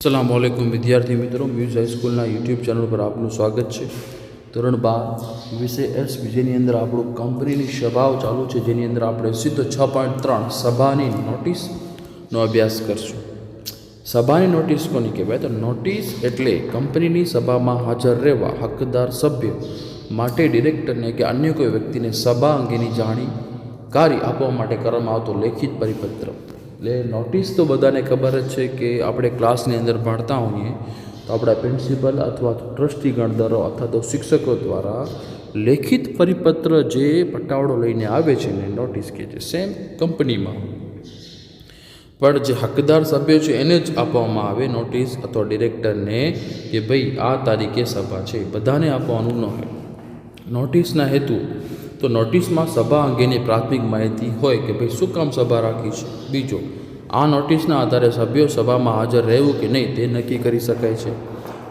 अस्सलाम वालेकुम विद्यार्थी मित्रों, म्यूज हाईस्कूलना यूट्यूब चैनल पर आपનું સ્વાગત છે। ધોરણ 12 વિષય એસ જેની અંદર આપણું કંપનીની સભાઓ ચાલુ છે, જેની અંદર આપણે સીધો 6.3 સભાની નોટિસનો અભ્યાસ કરશું। સભાની નોટિસ કોની કહેવાય? તો નોટિસ એટલે કંપનીની સભામાં હાજર રહેવા હકદાર સભ્ય માટે ડિરેક્ટરને કે અન્ય કોઈ વ્યક્તિને સભા અંગેની જાણકારી આપવા માટે કરવામાં આવતો લેખિત પરિપત્ર। એટલે નોટિસ તો બધાને ખબર જ છે કે આપણે ક્લાસની અંદર ભણતા હોઈએ તો આપણા પ્રિન્સિપલ અથવા ટ્રસ્ટીગણ દ્વારા અથવા તો શિક્ષકો દ્વારા લેખિત પરિપત્ર જે પટાવડો લઈને આવે છે ને નોટિસ કહે છે। સેમ કંપનીમાં પણ જે હકદાર સભ્યો છે એને જ આપવામાં આવે નોટિસ અથવા ડિરેક્ટરને કે ભાઈ આ તારીખે સભા છે, બધાને આપવાનું ન હોય। નોટિસના હેતુ તો નોટિસમાં સભા અંગેની પ્રાથમિક માહિતી હોય કે ભાઈ શું કામ સભા રાખી છે। બીજો, આ નોટિસના આધારે સભ્યો સભામાં હાજર રહેવું કે નહીં તે નક્કી કરી શકાય છે।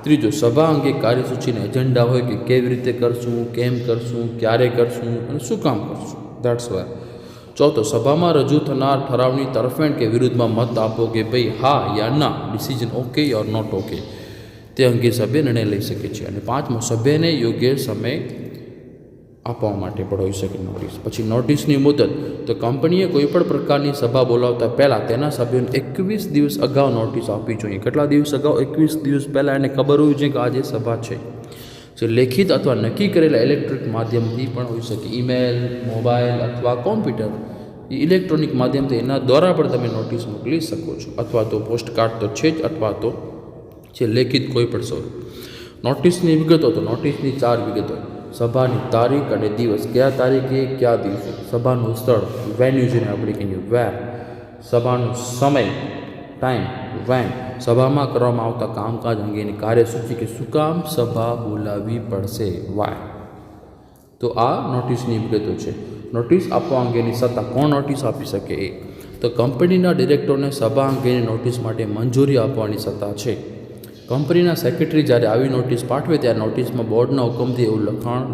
ત્રીજો, સભા અંગે કાર્યસૂચિના એજન્ડા હોય કે કેવી રીતે કરશું, કેમ કરશું, ક્યારે કરશું અને શું કામ કરશું, દેટ્સ વાય। ચોથો, સભામાં રજૂ થનાર ઠરાવની તરફેણ કે વિરુદ્ધમાં મત આપો કે ભાઈ હા યા ના, decision okay or not okay, તે અંગે સભ્ય નિર્ણય લઈ શકે છે। અને પાંચમો, સભ્યને યોગ્ય સમય આપવા માટે પણ હોઈ શકે નોટિસ। પછી નોટિસની મુદત તો કંપનીએ કોઈપણ પ્રકારની સભા બોલાવતા પહેલાં તેના સભ્યોને 21 દિવસ અગાઉ નોટિસ આપવી જોઈએ। કેટલા દિવસ અગાઉ? 21 દિવસ પહેલાં એને ખબર હોવી જોઈએ કે આજે સભા છે। જે લેખિત અથવા નક્કી કરેલા ઇલેક્ટ્રિક માધ્યમથી પણ હોઈ શકે, ઈમેલ, મોબાઈલ અથવા કોમ્પ્યુટર, ઇલેક્ટ્રોનિક માધ્યમથી એના દ્વારા પણ તમે નોટિસ મોકલી શકો છો, અથવા તો પોસ્ટકાર્ડ તો છે જ, અથવા તો જે લેખિત કોઈ પણ સ્વરૂપ। નોટિસની વિગતો તો નોટિસની 4 વિગતો: સભાની તારીખ અને દિવસ, કયા તારીખે કયા દિવસે, સભાનું સ્થળ વેન્યુ જેને આપણે કહીએ વેર, સભાનો સમય ટાઈમ વેન, સભામાં કરવામાં આવતા કામકાજ અંગેની કાર્યસૂચિ કે શું કામ સભા બોલાવવી પડશે વાય। તો આ નોટિસની વિગતો છે। નોટિસ આપવા અંગેની સત્તા કોણ નોટિસ આપી શકે? એ તો કંપનીના ડિરેક્ટરને સભા અંગેની નોટિસ માટે મંજૂરી આપવાની સત્તા છે। કંપનીના સેક્રેટરી જ્યારે આવી નોટિસ પાઠવે ત્યારે નોટિસમાં બોર્ડના હુકમથી એવું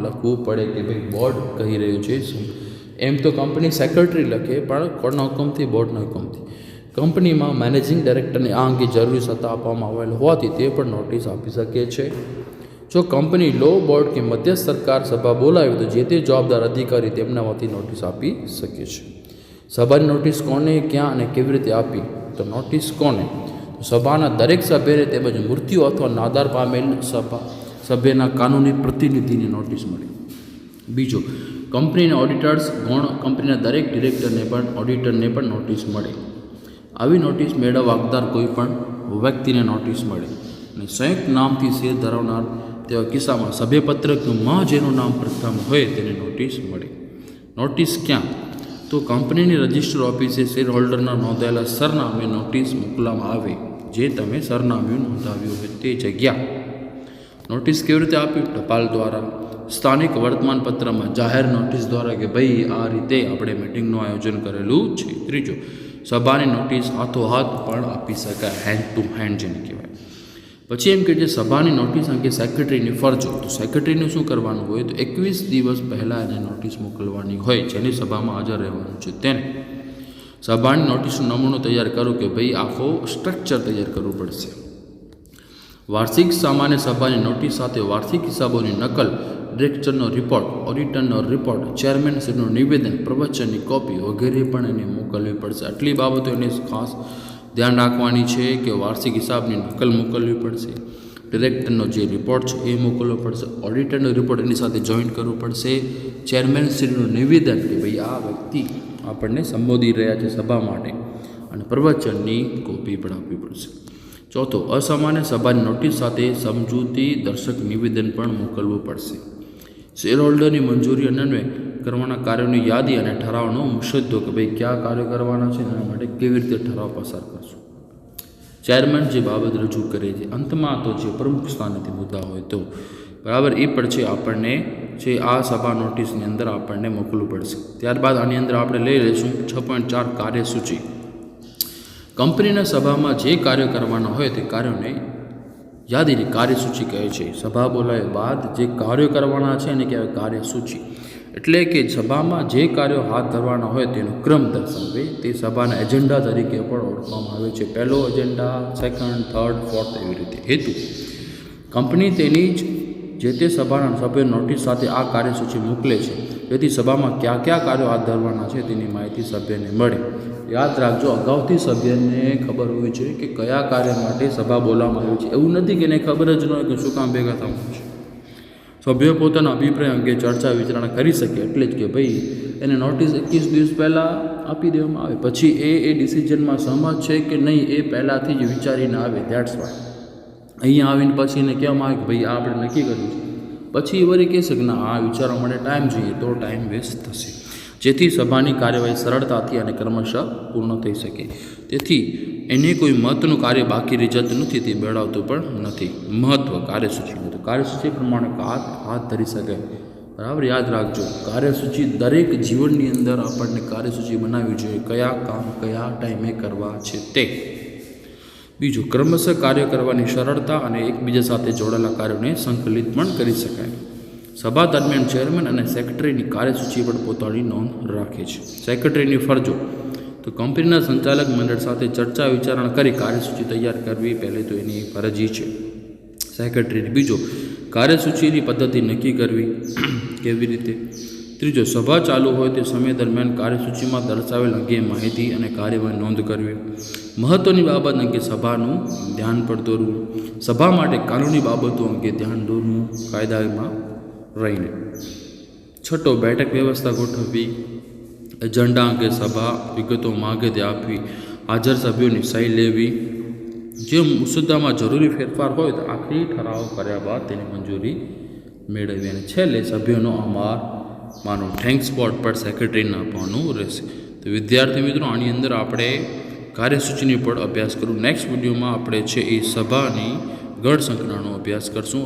લખવું પડે કે ભાઈ બોર્ડ કહી રહ્યું છે શું। એમ તો કંપની સેક્રેટરી લખે, પણ કોના હુકમથી? બોર્ડના હુકમથી। કંપનીમાં મેનેજિંગ ડાયરેક્ટરને આ અંગે જરૂરી સત્તા આપવામાં આવેલ હોવાથી તે પણ નોટિસ આપી શકે છે। જો કંપની લો બોર્ડ કે મધ્યસ્થ સરકાર સભા બોલાવે તો જે તે જવાબદાર અધિકારી તેમના વતી નોટિસ આપી શકે છે। સભાની નોટિસ કોને, ક્યાં અને કેવી રીતે આપી? તો નોટિસ કોને? સભાના દરેક સભ્યને તેમજ મૃત્યુ અથવા નાદાર પામેલ સભ્યના કાનૂની પ્રતિનિધિને નોટિસ મળે। બીજો, કંપનીના ઓડિટર્સ ગણ કંપનીના દરેક ડિરેક્ટરને પણ ઓડિટરને પણ નોટિસ મળે। આવી નોટિસ મેળવવા હકદાર કોઈ પણ વ્યક્તિને નોટિસ મળે। અને સંયુક્ત નામથી શેર ધરાવનાર તેવા કિસ્સામાં સભ્યપત્રકમાં જેનું નામ પ્રથમ હોય તેને નોટિસ મળે। નોટિસ ક્યાં? તો કંપનીની રજિસ્ટર ઓફિસે શેર હોલ્ડરના નોંધાયેલા સરનામે નોટિસ મોકલવામાં આવે, જે તમે સરનામું નોંધાવ્યું હોય તે જગ્યા। નોટિસ કેવી રીતે આપી? ટપાલ દ્વારા, સ્થાનિક વર્તમાનપત્રમાં, જાહેર નોટિસ દ્વારા કે ભાઈ આ રીતે આપણે મિટિંગનું આયોજન કરેલું છે। ત્રીજો, સભાની નોટિસ હાથોહાથ પણ આપી શકાય, હેન્ડ ટુ હેન્ડ જેને કહેવાય। પછી એમ કે જે સભાની નોટિસ અંગે સેક્રેટરીની ફરજો, તો સેક્રેટરીને શું કરવાનું હોય? તો 21 દિવસ પહેલાં એને નોટિસ મોકલવાની હોય, જેની સભામાં હાજર રહેવાનું છે તેને। સભાની નોટિસનો નમૂનો તૈયાર કરો કે ભાઈ આખો સ્ટ્રક્ચર તૈયાર કરવું પડશે। વાર્ષિક સામાન્ય સભાની નોટિસ સાથે વાર્ષિક હિસાબોની નકલ, ડિરેક્ટરનો રિપોર્ટ, ઓડિટરનો રિપોર્ટ, ચેરમેનશ્રીનું નિવેદન, પ્રવચનની કોપી વગેરે પણ એને મોકલવી પડશે। આટલી બાબતો એને ખાસ ધ્યાન રાખવાની છે કે વાર્ષિક હિસાબની નકલ મોકલવી પડશે, ડિરેક્ટરનો જે રિપોર્ટ છે એ મોકલવો પડશે, ઓડિટરનો રિપોર્ટ એની સાથે જોઈન્ટ કરવું પડશે, ચેરમેનશ્રીનું નિવેદન કે ભાઈ આ વ્યક્તિ આપણને સંબોધી રહ્યા છે સભા માટે, અને પ્રવચનની કોપી પણ આપવી પડશે। ચોથો, અસામાન્ય સભાની નોટિસ સાથે સમજૂતી દર્શક નિવેદન પણ મોકલવું પડશે। શેર હોલ્ડરની મંજૂરી અન્વયે કરવાના કાર્યોની યાદી અને ઠરાવનો મુસદ્દો કે ભાઈ કયા કાર્યો કરવાના છે એના માટે કેવી રીતે ઠરાવ પસાર કરશું। ચેરમેન જે બાબત રજૂ કરે છે। અંતમાં તો જે પ્રમુખ સ્થાનેથી મુદ્દા હોય તો બરાબર એ પણ છે આપણને છે આ સભા નોટિસની અંદર આપણને મોકલવું પડશે। ત્યારબાદ આની અંદર આપણે લઈ લઈશું 6.4 કાર્યસૂચિ। કંપનીના સભામાં જે કાર્યો કરવાના હોય તે કાર્યોને યાદીની કાર્યસૂચિ કહે છે। સભા બોલાવ્યા બાદ જે કાર્યો કરવાના છે એને કહેવાય કાર્યસૂચિ। એટલે કે સભામાં જે કાર્યો હાથ ધરવાના હોય તેનો ક્રમ દર્શાવે તે સભાના એજન્ડા તરીકે પણ ઓળખવામાં આવે છે. પહેલો એજન્ડા, સેકન્ડ, થર્ડ, ફોર્થ, એવી રીતે. હેતુ: કંપની તેની જે તે સભાના સભ્યો નોટિસ સાથે આ કાર્યસૂચિ મોકલે છે, જેથી સભામાં કયા કયા કાર્યો હાથ ધરવાના છે તેની માહિતી સભ્યને મળે. યાદ રાખજો, અગાઉથી સભ્યને ખબર હોવી જોઈએ કે કયા કાર્ય માટે સભા બોલાવવામાં આવી છે. એવું નથી કે એને ખબર જ ન હોય કે શું કામ ભેગા થવાનું છે. સભ્યો પોતાના અભિપ્રાય અંગે ચર્ચા વિચારણા કરી શકે, એટલે જ કે ભાઈ એને નોટિસ 21 દિવસ પહેલાં આપી દેવામાં આવે, પછી એ ડિસિઝનમાં સહમત છે કે નહીં એ પહેલાંથી જ વિચારીને આવે. ધેટ્સ વાય અહીંયા આવીને પછી એને કહેવામાં આવે કે ભાઈ આ આપણે નક્કી કર્યું છે, પછી એ વળી કહેશે કે ના આ વિચારવા માટે ટાઈમ જોઈએ, તો ટાઈમ વેસ્ટ થશે, જેથી સભાની કાર્યવાહી સરળતાથી અને ક્રમશઃ પૂર્ણ થઈ શકે. તેથી એને કોઈ મહત્વનું કાર્ય બાકી રહી જતું નથી, તે બેળાવતું પણ નથી. મહત્વ કાર્યસૂચિનું, તો કાર્યસૂચિ પ્રમાણે હાથ ધરી શકે. બરાબર, યાદ રાખજો, કાર્યસૂચિ દરેક જીવનની અંદર આપણને કાર્યસૂચિ બનાવવી જોઈએ, કયા કામ કયા ટાઈમે કરવા છે તે. બીજું, ક્રમશઃ કાર્ય કરવાની સરળતા અને એકબીજા સાથે જોડાયેલા કાર્યોને સંકલિત પણ કરી શકાય. સભા દરમિયાન ચેરમેન અને સેક્રેટરીની કાર્યસૂચિ પણ પોતાની નોંધ રાખે છે. સેક્રેટરીની ફરજો, તો કંપનીના સંચાલક મંડળ સાથે ચર્ચા વિચારણા કરી કાર્યસૂચિ તૈયાર કરવી પહેલી તો એની ફરજી છે સેક્રેટરી. બીજો, કાર્યસૂચિની પદ્ધતિ નક્કી કરવી કેવી રીતે. ત્રીજો, સભા ચાલુ હોય તે સમય દરમિયાન કાર્યસૂચિમાં દર્શાવેલ અંગે માહિતી અને કાર્યવાહી નોંધ કરવી. મહત્ત્વની બાબત અંગે સભાનું ધ્યાન પર દોરવું. સભા માટે કાનૂની બાબતો અંગે ધ્યાન દોરવું કાયદામાં રહીને. છઠ્ઠો, બેઠક વ્યવસ્થા ગોઠવવી. એજન્ડા અંગે સભા વિગતો માગે તે આપવી. હાજર સભ્યોની સહી લેવી. જે મુસદ્દામાં જરૂરી ફેરફાર હોય તો આખરી ઠરાવ કર્યા બાદ તેની મંજૂરી મેળવી. અને છેલ્લે સભ્યોનો આભાર માનો. થેન્ક્સ સ્પોટ પર સેક્રેટરીને આપવાનું રહેશે. તો વિદ્યાર્થી મિત્રો, આની અંદર આપણે કાર્યસૂચિની પણ અભ્યાસ કરું. નેક્સ્ટ વિડીયોમાં આપણે છે એ સભાની ગઢ સંખ્યાનો અભ્યાસ કરશું.